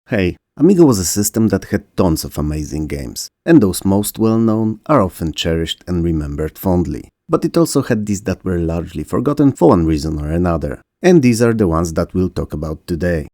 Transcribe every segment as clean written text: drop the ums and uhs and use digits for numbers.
Hey, Amiga was a system that had tons of amazing games, and those most well-known are often cherished and remembered fondly. But it also had these that were largely forgotten for one reason or another, and these are the ones that we'll talk about today.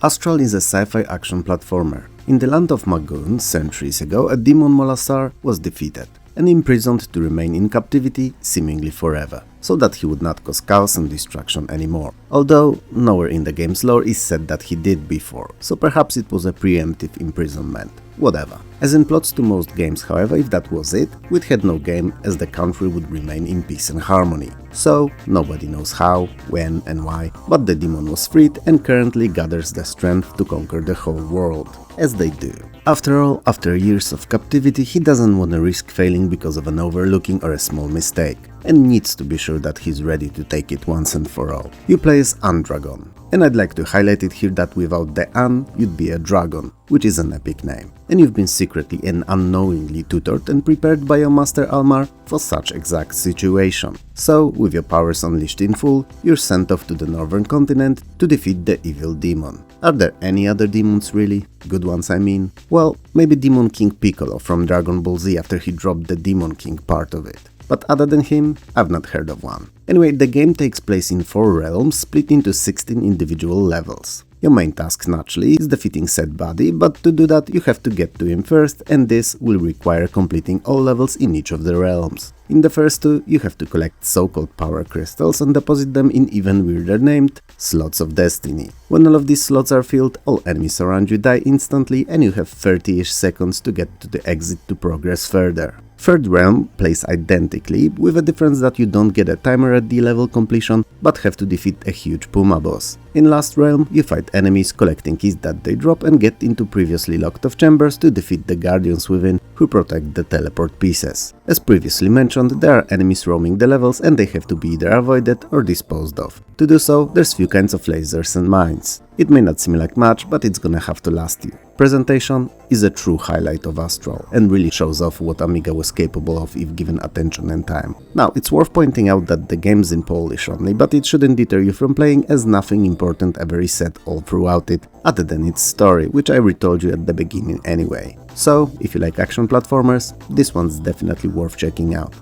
Astral is a sci-fi action platformer. In the land of Magoon, centuries ago, a demon mollusar was defeated and imprisoned to remain in captivity seemingly forever, so that he would not cause chaos and destruction anymore. Although, nowhere in the game's lore is said that he did before, so perhaps it was a preemptive imprisonment. Whatever. As in plots to most games, however, if that was it, we'd had no game as the country would remain in peace and harmony. So, nobody knows how, when and why, but the demon was freed and currently gathers the strength to conquer the whole world. As they do. After all, after years of captivity, he doesn't want to risk failing because of an overlooking or a small mistake, and needs to be sure that he's ready to take it once and for all. You play as Dragon, and I'd like to highlight it here that without the An, you'd be a dragon, which is an epic name, and you've been secretly and unknowingly tutored and prepared by your master Almar for such exact situation. So, with your powers unleashed in full, you're sent off to the northern continent to defeat the evil demon. Are there any other demons really? Good ones, I mean? Well, maybe Demon King Piccolo from Dragon Ball Z after he dropped the Demon King part of it. But other than him, I've not heard of one. Anyway, the game takes place in 4 realms split into 16 individual levels. Your main task, naturally, is defeating said body, but to do that you have to get to him first, and this will require completing all levels in each of the realms. In the first 2, you have to collect so-called power crystals and deposit them in even weirder named slots of destiny. When all of these slots are filled, all enemies around you die instantly and you have 30-ish seconds to get to the exit to progress further. Third realm plays identically, with a difference that you don't get a timer at the level completion, but have to defeat a huge Puma boss. In last realm, you fight enemies, collecting keys that they drop, and get into previously locked off chambers to defeat the guardians within, who protect the teleport pieces. As previously mentioned, there are enemies roaming the levels and they have to be either avoided or disposed of. To do so, there's few kinds of lasers and mines. It may not seem like much, but it's gonna have to last you. Presentation is a true highlight of Astral, and really shows off what Amiga was capable of if given attention and time. Now, it's worth pointing out that the game's in Polish only, but it shouldn't deter you from playing, as nothing important ever is said all throughout it, other than its story, which I retold you at the beginning anyway. So, if you like action platformers, this one's definitely worth checking out.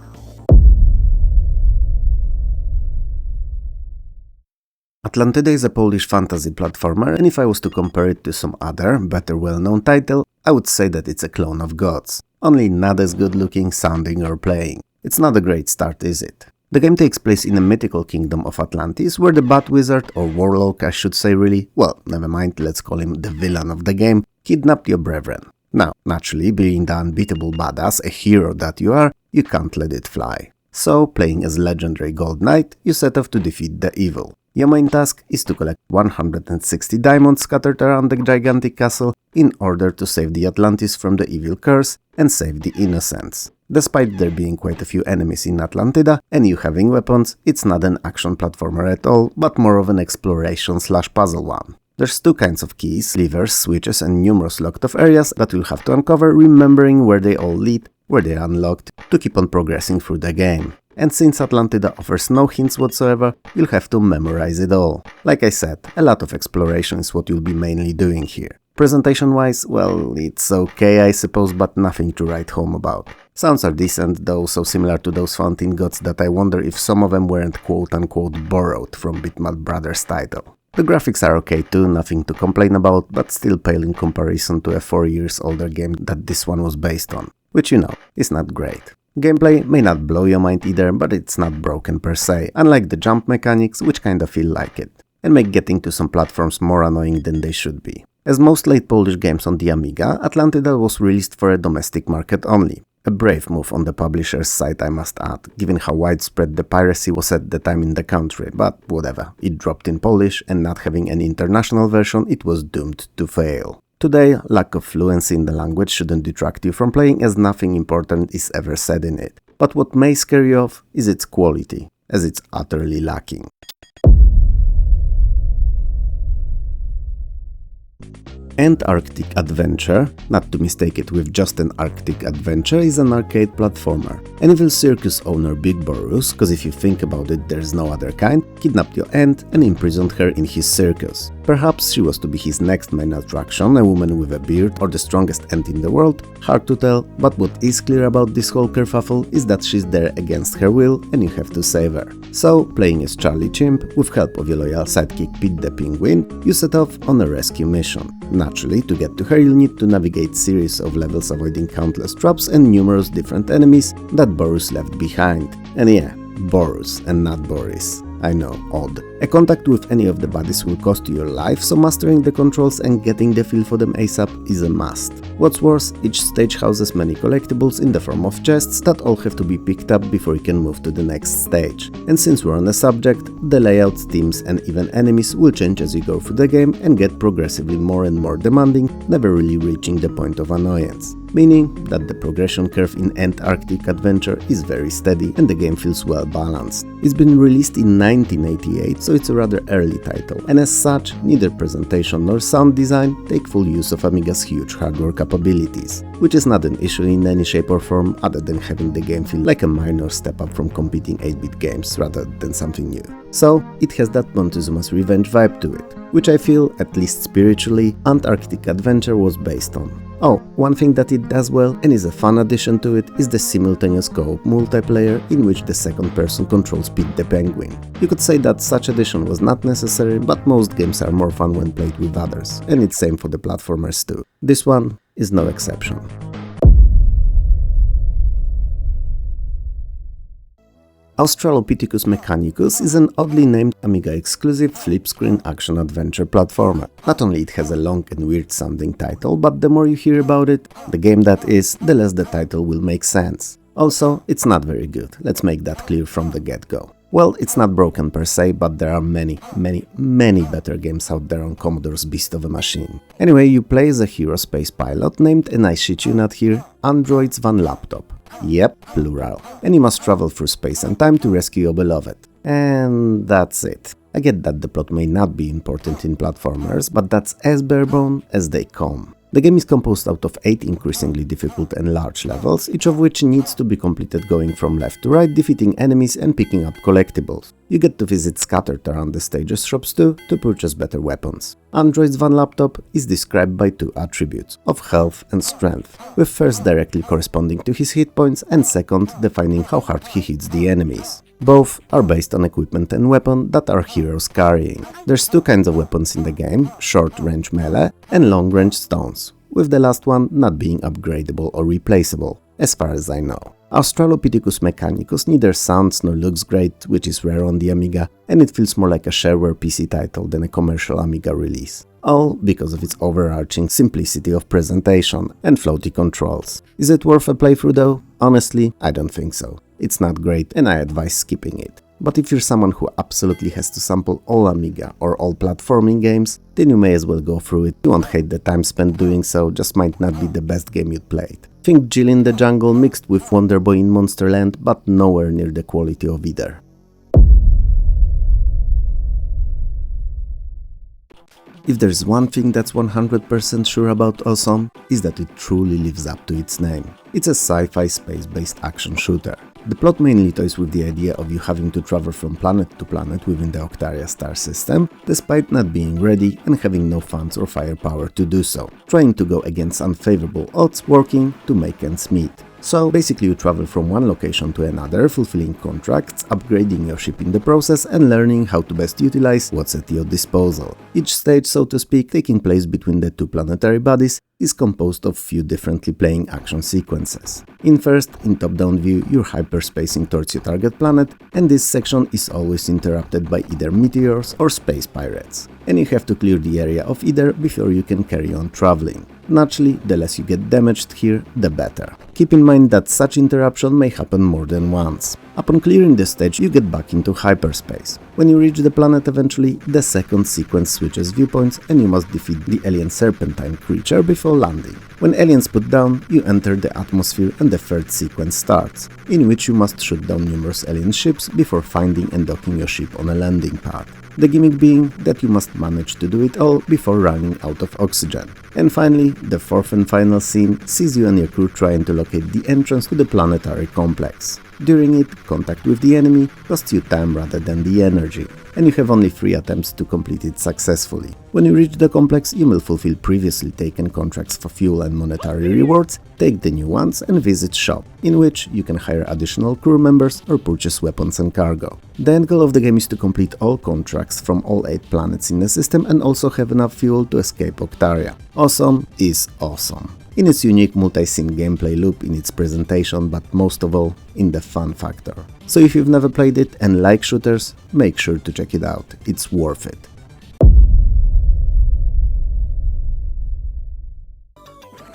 Atlantyda is a Polish fantasy platformer, and if I was to compare it to some other, better well-known title, I would say that it's a clone of Gods. Only not as good looking, sounding or playing. It's not a great start, is it? The game takes place in the mythical kingdom of Atlantis, where the Bat Wizard, or Warlock I should say really, well, never mind, let's call him the villain of the game, kidnapped your brethren. Now, naturally, being the unbeatable badass, a hero that you are, you can't let it fly. So, playing as legendary Gold Knight, you set off to defeat the evil. Your main task is to collect 160 diamonds scattered around the gigantic castle in order to save the Atlantis from the evil curse and save the innocents. Despite there being quite a few enemies in Atlantyda and you having weapons, it's not an action platformer at all, but more of an exploration/puzzle one. There's 2 kinds of keys, levers, switches and numerous locked off areas that you'll have to uncover, remembering where they all lead, where they are unlocked, to keep on progressing through the game. And since Atlantyda offers no hints whatsoever, you'll have to memorize it all. Like I said, a lot of exploration is what you'll be mainly doing here. Presentation-wise, well, it's okay I suppose, but nothing to write home about. Sounds are decent, though so similar to those found in Gods that I wonder if some of them weren't quote-unquote borrowed from Bitmap Brothers' title. The graphics are okay too, nothing to complain about, but still pale in comparison to a 4 years older game that this one was based on, which you know, is not great. Gameplay may not blow your mind either, but it's not broken per se, unlike the jump mechanics, which kinda feel like it, and make getting to some platforms more annoying than they should be. As most late Polish games on the Amiga, Atlantyda was released for a domestic market only. A brave move on the publisher's side, I must add, given how widespread the piracy was at the time in the country, but whatever, it dropped in Polish, and not having an international version, it was doomed to fail. Today, lack of fluency in the language shouldn't detract you from playing, as nothing important is ever said in it. But what may scare you off is its quality, as it's utterly lacking. Antarctic Adventure, not to mistake it with just an Arctic Adventure, is an arcade platformer. An evil circus owner, Big Boris, cause if you think about it there's no other kind, kidnapped your aunt and imprisoned her in his circus. Perhaps she was to be his next main attraction, a woman with a beard or the strongest ant in the world, hard to tell, but what is clear about this whole kerfuffle is that she's there against her will and you have to save her. So, playing as Charlie Chimp, with help of your loyal sidekick Pete the Penguin, you set off on a rescue mission. Naturally, to get to her you'll need to navigate series of levels avoiding countless traps and numerous different enemies that Boris left behind. And yeah, Boris and not Boris. I know, odd. A contact with any of the buddies will cost you your life, so mastering the controls and getting the feel for them ASAP is a must. What's worse, each stage houses many collectibles in the form of chests that all have to be picked up before you can move to the next stage. And since we're on the subject, the layouts, themes and even enemies will change as you go through the game and get progressively more and more demanding, never really reaching the point of annoyance. Meaning that the progression curve in Antarctic Adventure is very steady and the game feels well balanced. It's been released in 1988, so it's a rather early title, and as such, neither presentation nor sound design take full use of Amiga's huge hardware capabilities, which is not an issue in any shape or form other than having the game feel like a minor step up from competing 8-bit games rather than something new. So, it has that Montezuma's Revenge vibe to it, which I feel, at least spiritually, Antarctic Adventure was based on. Oh, one thing that it does well and is a fun addition to it is the simultaneous co-op multiplayer in which the second person controls Pete the Penguin. You could say that such addition was not necessary, but most games are more fun when played with others, and it's same for the platformers too. This one is no exception. Australo Piticus Mechanicus is an oddly named Amiga-exclusive flip-screen action-adventure platformer. Not only it has a long and weird-sounding title, but the more you hear about it, the game that is, the less the title will make sense. Also, it's not very good, let's make that clear from the get-go. Well, it's not broken per se, but there are many better games out there on Commodore's beast of a machine. Anyway, you play as a hero space pilot named, and I shit you not here, Androids Van Laptop. Yep, plural. And you must travel through space and time to rescue your beloved. And that's it. I get that the plot may not be important in platformers, but that's as barebone as they come. The game is composed out of 8 increasingly difficult and large levels, each of which needs to be completed going from left to right, defeating enemies and picking up collectibles. You get to visit scattered around the stage's shops too, to purchase better weapons. Android's Van Laptop is described by 2 attributes, of health and strength, with first directly corresponding to his hit points and second defining how hard he hits the enemies. Both are based on equipment and weapon that our heroes carrying. There's 2 kinds of weapons in the game, short-range melee and long-range stones, with the last one not being upgradable or replaceable, as far as I know. Australo Piticus Mechanicus neither sounds nor looks great, which is rare on the Amiga, and it feels more like a shareware PC title than a commercial Amiga release. All because of its overarching simplicity of presentation and floaty controls. Is it worth a playthrough though? Honestly, I don't think so. It's not great and I advise skipping it. But if you're someone who absolutely has to sample all Amiga or all platforming games, then you may as well go through it. You won't hate the time spent doing so, just might not be the best game you'd played. Think Jill in the Jungle mixed with Wonder Boy in Monsterland, but nowhere near the quality of either. If there's one thing that's 100% sure about Awesome, is that it truly lives up to its name. It's a sci-fi space-based action shooter. The plot mainly toys with the idea of you having to travel from planet to planet within the Octaria star system, despite not being ready and having no funds or firepower to do so, trying to go against unfavorable odds, working to make ends meet. So basically you travel from one location to another, fulfilling contracts, upgrading your ship in the process and learning how to best utilize what's at your disposal. Each stage, so to speak, taking place between the 2 planetary bodies, is composed of few differently playing action sequences. In top-down view, you're hyperspacing towards your target planet, and this section is always interrupted by either meteors or space pirates, and you have to clear the area of either before you can carry on traveling. Naturally, the less you get damaged here, the better. Keep in mind that such interruption may happen more than once. Upon clearing the stage, you get back into hyperspace. When you reach the planet eventually, the second sequence switches viewpoints and you must defeat the alien serpentine creature before landing. When aliens put down, you enter the atmosphere and the third sequence starts, in which you must shoot down numerous alien ships before finding and docking your ship on a landing pad. The gimmick being that you must manage to do it all before running out of oxygen. And finally, the fourth and final scene sees you and your crew trying to locate the entrance to the planetary complex. During it, contact with the enemy costs you time rather than the energy, and you have only 3 attempts to complete it successfully. When you reach the complex, you will fulfill previously taken contracts for fuel and monetary rewards, take the new ones and visit shop, in which you can hire additional crew members or purchase weapons and cargo. The end goal of the game is to complete all contracts from all 8 planets in the system and also have enough fuel to escape Octaria. Awesome is awesome. In its unique multi-scene gameplay loop, in its presentation, but most of all, in the fun factor. So if you've never played it and like shooters, make sure to check it out, it's worth it.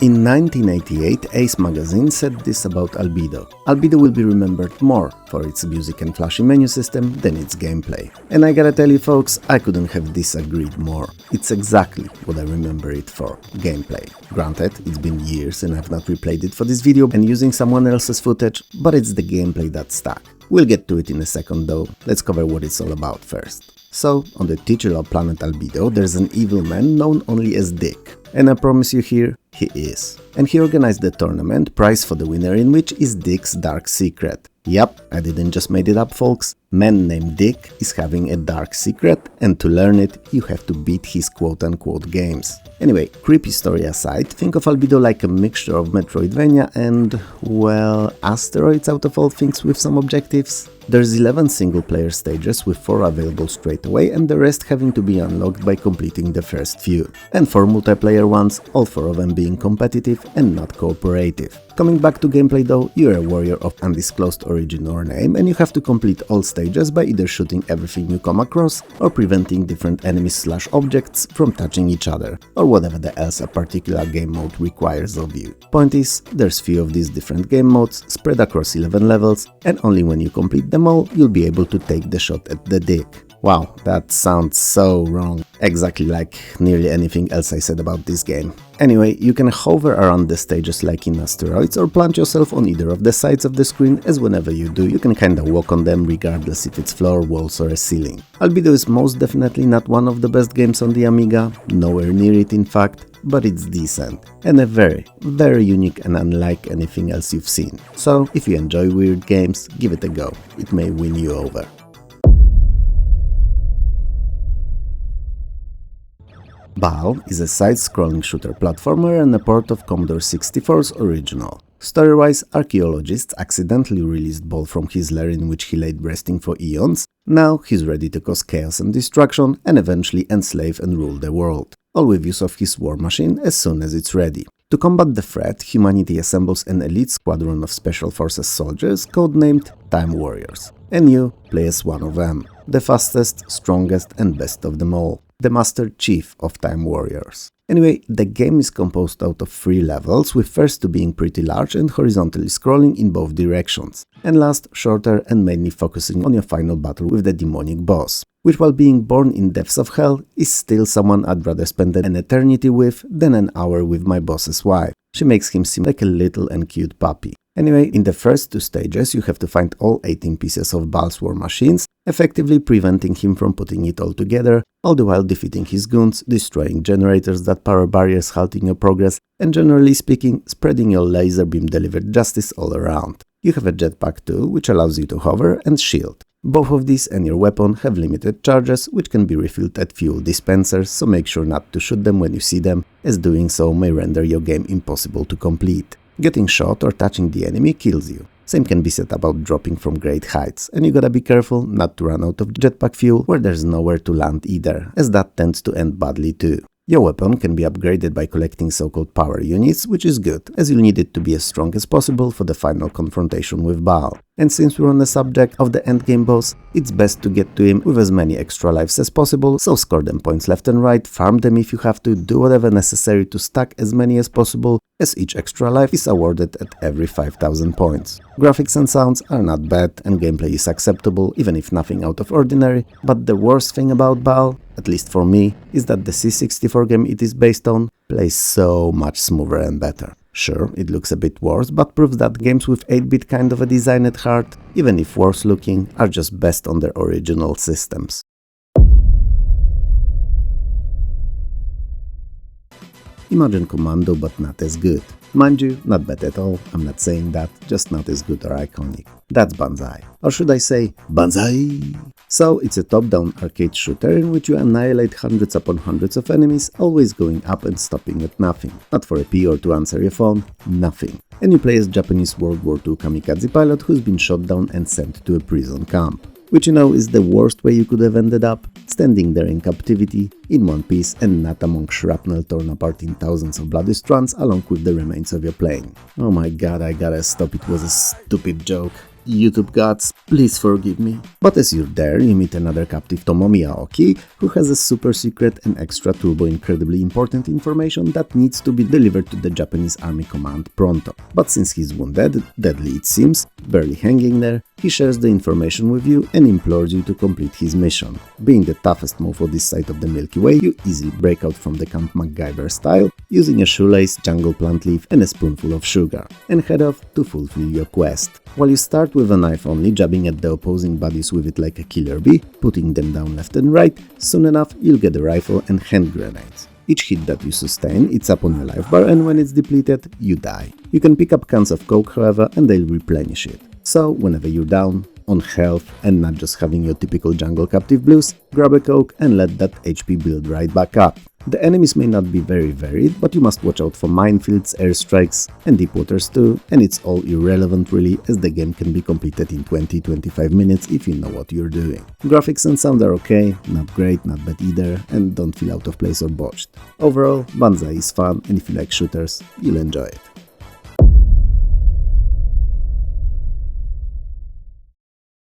In 1988, Ace magazine said this about Albedo. Albedo will be remembered more for its music and flashy menu system than its gameplay. And I gotta tell you folks, I couldn't have disagreed more. It's exactly what I remember it for, gameplay. Granted, it's been years and I've not replayed it for this video and using someone else's footage, but it's the gameplay that stuck. We'll get to it in a second though, let's cover what it's all about first. So, on the titular planet Albedo, there's an evil man known only as Dick. And I promise you here, he is. And he organized the tournament, prize for the winner in which is Dick's dark secret. Yup, I didn't just made it up folks. Man named Dick is having a dark secret, and to learn it, you have to beat his quote-unquote games. Anyway, creepy story aside, think of Albedo like a mixture of Metroidvania and, well, asteroids out of all things with some objectives. There's 11 single-player stages with 4 available straight away and the rest having to be unlocked by completing the first few. And 4 multiplayer ones, all 4 of them being competitive and not cooperative. Coming back to gameplay though, you're a warrior of undisclosed origin or name and you have to complete all stages by either shooting everything you come across or preventing different enemies/objects from touching each other, or whatever the else a particular game mode requires of you. Point is, there's few of these different game modes spread across 11 levels, and only when you complete them all, you'll be able to take the shot at the Dick. Wow, that sounds so wrong. Exactly like nearly anything else I said about this game. Anyway, you can hover around the stages like in asteroids or plant yourself on either of the sides of the screen, as whenever you do, you can kinda walk on them regardless if it's floor, walls or a ceiling. Albedo is most definitely not one of the best games on the Amiga, nowhere near it in fact, but it's decent, and a very, very unique and unlike anything else you've seen. So, if you enjoy weird games, give it a go, it may win you over. Baal is a side-scrolling shooter platformer and a port of Commodore 64's original. Story-wise, archaeologists accidentally released Baal from his lair in which he laid resting for eons. Now he's ready to cause chaos and destruction and eventually enslave and rule the world, all with use of his war machine as soon as it's ready. To combat the threat, humanity assembles an elite squadron of special forces soldiers codenamed Time Warriors, and you play as one of them, the fastest, strongest and best of them all, the Master Chief of Time Warriors. Anyway, the game is composed out of 3 levels, with first 2 being pretty large and horizontally scrolling in both directions, and last shorter and mainly focusing on your final battle with the demonic boss, which while being born in depths of hell, is still someone I'd rather spend an eternity with than an hour with my boss's wife. She makes him seem like a little and cute puppy. Anyway, in the first 2 stages you have to find all 18 pieces of Baal's war machines, effectively preventing him from putting it all together, all the while defeating his goons, destroying generators that power barriers halting your progress, and generally speaking, spreading your laser beam delivered justice all around. You have a jetpack too, which allows you to hover and shield. Both of these and your weapon have limited charges, which can be refilled at fuel dispensers, so make sure not to shoot them when you see them, as doing so may render your game impossible to complete. Getting shot or touching the enemy kills you. Same can be said about dropping from great heights, and you gotta be careful not to run out of jetpack fuel where there's nowhere to land either, as that tends to end badly too. Your weapon can be upgraded by collecting so-called power units, which is good, as you'll need it to be as strong as possible for the final confrontation with Baal. And since we're on the subject of the endgame boss, it's best to get to him with as many extra lives as possible, so score them points left and right, farm them if you have to, do whatever necessary to stack as many as possible, as each extra life is awarded at every 5,000 points. Graphics and sounds are not bad, and gameplay is acceptable, even if nothing out of ordinary, but the worst thing about Baal, at least for me, is that the C64 game it is based on plays so much smoother and better. Sure, it looks a bit worse, but proves that games with 8-bit kind of a design at heart, even if worse looking, are just best on their original systems. Imagine Commando but not as good. Mind you, not bad at all, I'm not saying that, just not as good or iconic. That's Banzai. Or should I say, Banzai? So, it's a top-down arcade shooter in which you annihilate hundreds upon hundreds of enemies, always going up and stopping at nothing. Not for a P or to answer your phone, nothing. And you play as Japanese World War II kamikaze pilot who's been shot down and sent to a prison camp. Which you know is the worst way you could have ended up, standing there in captivity, in one piece and not among shrapnel torn apart in thousands of bloody strands along with the remains of your plane. Oh my god, I gotta stop, it was a stupid joke. YouTube gods, please forgive me. But as you're there, you meet another captive Tomomi Aoki, who has a super secret and extra turbo incredibly important information that needs to be delivered to the Japanese army command pronto. But since he's wounded, deadly it seems, barely hanging there, he shares the information with you and implores you to complete his mission. Being the toughest mofo this side of the Milky Way, you easily break out from the camp MacGyver style, using a shoelace, jungle plant leaf and a spoonful of sugar, and head off to fulfill your quest. While you start with a knife only, jabbing at the opposing bodies with it like a killer bee, putting them down left and right, soon enough you'll get a rifle and hand grenades. Each hit that you sustain, it's up on your life bar, and when it's depleted, you die. You can pick up cans of coke, however, and they'll replenish it. So, whenever you're down, on health, and not just having your typical jungle captive blues, grab a coke and let that HP build right back up. The enemies may not be very varied, but you must watch out for minefields, airstrikes, and deep waters too, and it's all irrelevant really, as the game can be completed in 20-25 minutes if you know what you're doing. Graphics and sound are okay, not great, not bad either, and don't feel out of place or botched. Overall, Banzai is fun, and if you like shooters, you'll enjoy it.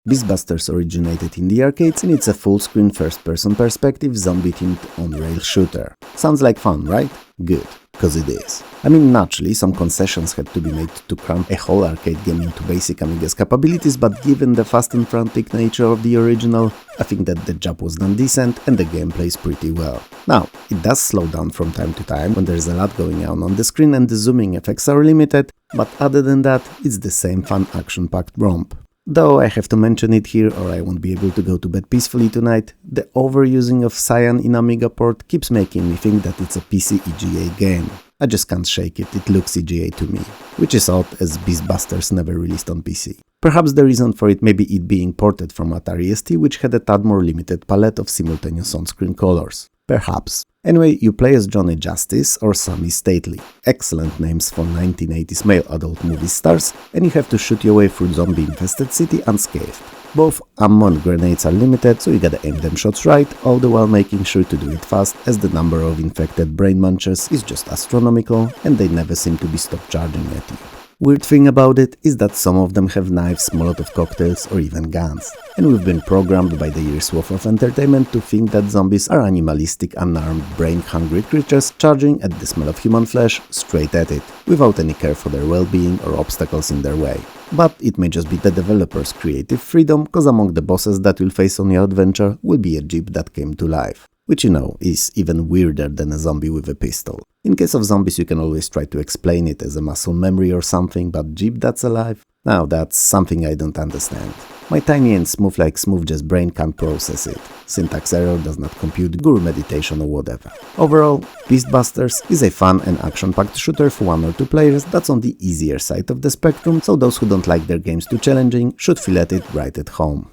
Beastbusters originated in the arcades and it's a full-screen first-person perspective zombie-themed on-rail shooter. Sounds like fun, right? Good, cause it is. I mean, naturally, some concessions had to be made to cram a whole arcade game into basic Amiga's capabilities, but given the fast and frantic nature of the original, I think that the job was done decent and the game plays pretty well. Now, it does slow down from time to time when there's a lot going on the screen and the zooming effects are limited, but other than that, it's the same fun action-packed romp. Though I have to mention it here or I won't be able to go to bed peacefully tonight, the overusing of cyan in Amiga port keeps making me think that it's a PC EGA game. I just can't shake it, it looks EGA to me. Which is odd, as Beastbusters never released on PC. Perhaps the reason for it may be it being ported from Atari ST, which had a tad more limited palette of simultaneous on-screen colors. Perhaps. Anyway, you play as Johnny Justice or Sammy Stately. Excellent names for 1980s male adult movie stars, and you have to shoot your way through zombie-infested city unscathed. Both ammo and grenades are limited, so you gotta aim them shots right, all the while making sure to do it fast, as the number of infected brain munchers is just astronomical, and they never seem to be stopped charging at you. Weird thing about it is that some of them have knives, Molotov cocktails or even guns. And we've been programmed by the years worth of entertainment to think that zombies are animalistic, unarmed, brain-hungry creatures charging at the smell of human flesh straight at it, without any care for their well-being or obstacles in their way. But it may just be the developers' creative freedom, cause among the bosses that you'll face on your adventure will be a jeep that came to life. Which you know is even weirder than a zombie with a pistol. In case of zombies you can always try to explain it as a muscle memory or something, but jeep that's alive? Now that's something I don't understand. My tiny and smooth just brain can't process it. Syntax error does not compute, guru meditation or whatever. Overall, Beastbusters is a fun and action-packed shooter for 1 or 2 players that's on the easier side of the spectrum, so those who don't like their games too challenging should feel at it right at home.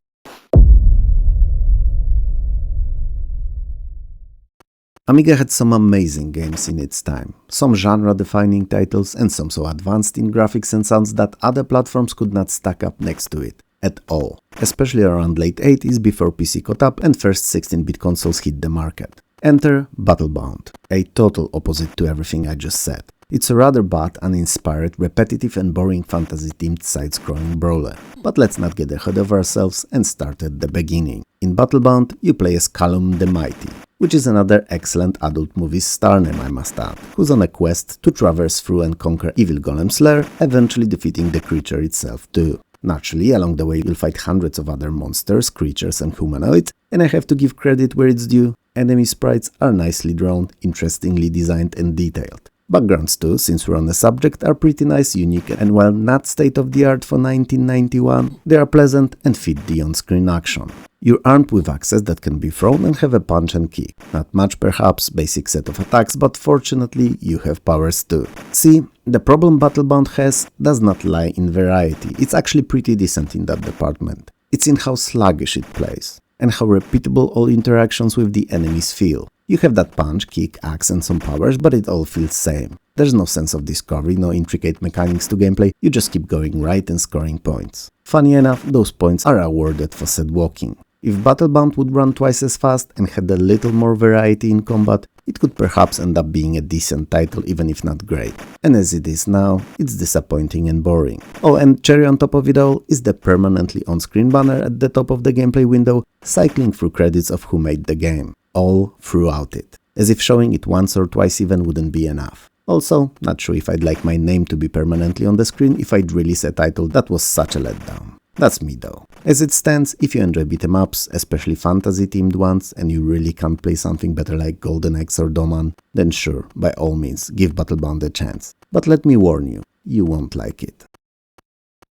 Amiga had some amazing games in its time, some genre-defining titles and some so advanced in graphics and sounds that other platforms could not stack up next to it, at all, especially around late 80s before PC caught up and first 16-bit consoles hit the market. Enter Battlebound, a total opposite to everything I just said. It's a rather bad, uninspired, repetitive and boring fantasy-themed side-scrolling brawler. But let's not get ahead of ourselves and start at the beginning. In Battlebound, you play as Callum the Mighty, which is another excellent adult movie star name I must add, who's on a quest to traverse through and conquer Evil Golem's lair, eventually defeating the creature itself too. Naturally, along the way you'll fight hundreds of other monsters, creatures and humanoids, and I have to give credit where it's due, enemy sprites are nicely drawn, interestingly designed and detailed. Backgrounds too, since we're on the subject, are pretty nice, unique, and while not state-of-the-art for 1991, they are pleasant and fit the on-screen action. You're armed with axes that can be thrown and have a punch and kick. Not much perhaps, basic set of attacks, but fortunately you have powers too. See, the problem Battlebound has does not lie in variety, it's actually pretty decent in that department. It's in how sluggish it plays, and how repeatable all interactions with the enemies feel. You have that punch, kick, axe and some powers, but it all feels same. There's no sense of discovery, no intricate mechanics to gameplay, you just keep going right and scoring points. Funny enough, those points are awarded for said walking. If Battlebound would run twice as fast and had a little more variety in combat, it could perhaps end up being a decent title even if not great. And as it is now, it's disappointing and boring. Oh, and cherry on top of it all is the permanently on-screen banner at the top of the gameplay window, cycling through credits of who made the game. All throughout it. As if showing it once or twice even wouldn't be enough. Also, not sure if I'd like my name to be permanently on the screen if I'd release a title that was such a letdown. That's me though. As it stands, if you enjoy beat-em-ups, especially fantasy-themed ones, and you really can't play something better like Golden Axe or Doman, then sure, by all means, give Battlebound a chance. But let me warn you, you won't like it.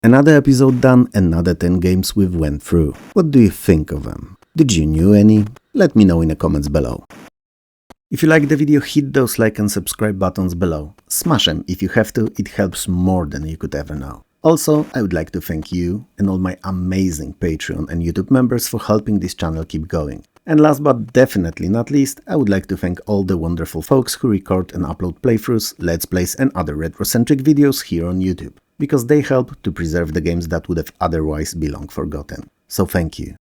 Another episode done, another 10 games we've went through. What do you think of them? Did you know any? Let me know in the comments below. If you liked the video, hit those like and subscribe buttons below. Smash them if you have to, it helps more than you could ever know. Also, I would like to thank you and all my amazing Patreon and YouTube members for helping this channel keep going. And last but definitely not least, I would like to thank all the wonderful folks who record and upload playthroughs, let's plays and other retro-centric videos here on YouTube, because they help to preserve the games that would have otherwise been long forgotten. So thank you.